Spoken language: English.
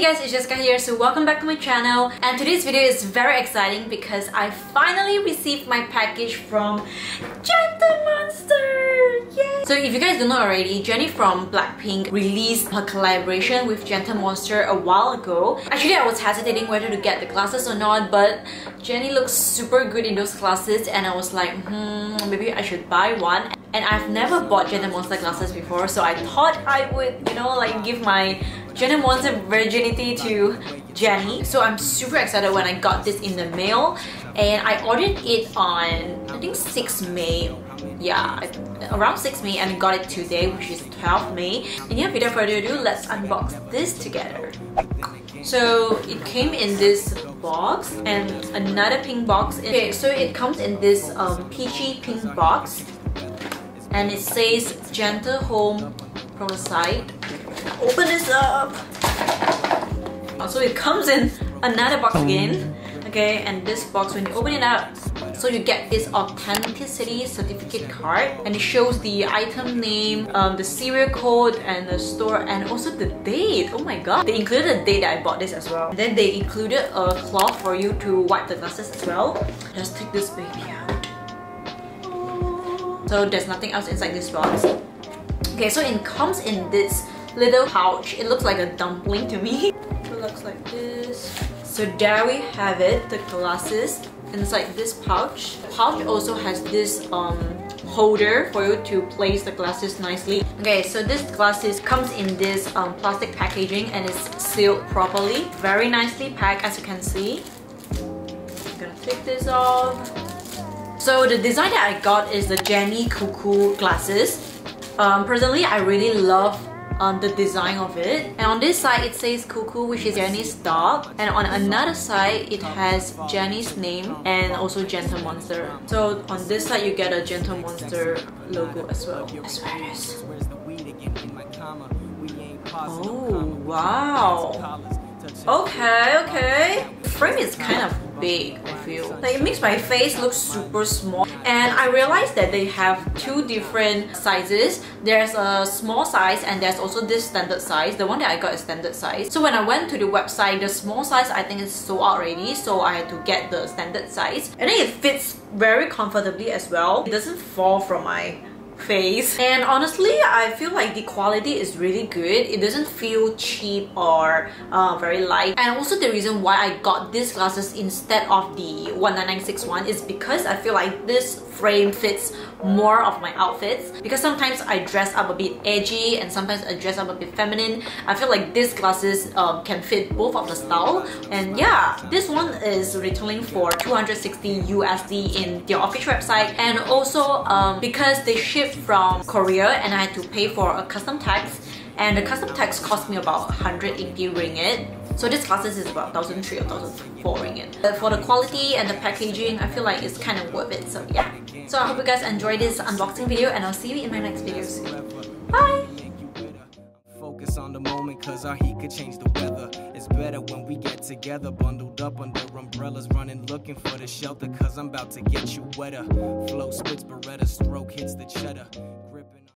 guys, it's Jessica here, so welcome back to my channel. And today's video is very exciting because I finally received my package from Monster. Yay! So if you guys don't know already, Jennie from Blackpink released her collaboration with Monster a while ago. Actually, I was hesitating whether to get the glasses or not, but Jennie looks super good in those glasses and I was like, maybe I should buy one. And I've never bought Monster glasses before, so I thought I would, like give my Monster virginity to Jennie. So I'm super excited when I got this in the mail, and I ordered it on I think 6 May. Yeah, around 6 May, and I got it today, which is 12 May. And yeah, without further ado, let's unbox this together. So it came in this box and another pink box. Okay, so it comes in this peachy pink box, and it says Gentle Home from the side. Open this up. So it comes in another box again. Okay, and this box, when you open it up, so you get this authenticity certificate card, and it shows the item name, the serial code, and the store, and also the date. Oh my god, they included the date that I bought this as well. And then they included a cloth for you to wipe the glasses as well. Let's take this baby out. So there's nothing else inside this box. Okay, so it comes in this little pouch. It looks like a dumpling to me. It looks like this. So there we have it, the glasses inside this pouch. The pouch also has this holder for you to place the glasses nicely. Okay, so this glasses comes in this plastic packaging and it's sealed properly. Very nicely packed, as you can see. I'm gonna take this off. So the design that I got is the Jennie Kuku glasses. Personally, I really love the design of it. And on this side, it says Kuku, which is Jennie's dog. And on another side, it has Jennie's name and also Gentle Monster. So on this side, you get a Gentle Monster logo as well. That's what it is. Oh, wow. Okay. The frame is kind of big, I feel. Like, it makes my face look super small. And I realized that they have two different sizes. There's a small size and there's also this standard size. The one that I got is standard size. So when I went to the website, the small size I think is sold out already, so I had to get the standard size. And then it fits very comfortably as well. It doesn't fall from my face, and honestly I feel like the quality is really good. It doesn't feel cheap or very light. And also the reason why I got these glasses instead of the 19961 is because I feel like this frame fits more of my outfits, because sometimes I dress up a bit edgy and sometimes I dress up a bit feminine. I feel like these glasses can fit both of the style. And yeah, this one is retailing for 260 USD in their official website, and also because they ship from Korea and I had to pay for a custom tax, and the custom tax cost me about 180 ringgit. So this glasses is about 1,300 or 1,400 ringgit. But for the quality and the packaging, I feel like it's kind of worth it. So yeah. So I hope you guys enjoyed this unboxing video, and I'll see you in my next video soon. Bye! Focus on the moment, cause our heat could change the weather. It's better when we get together, bundled up under umbrellas, running looking for the shelter, cause I'm about to get you wetter. Flow spits Beretta, stroke hits the cheddar.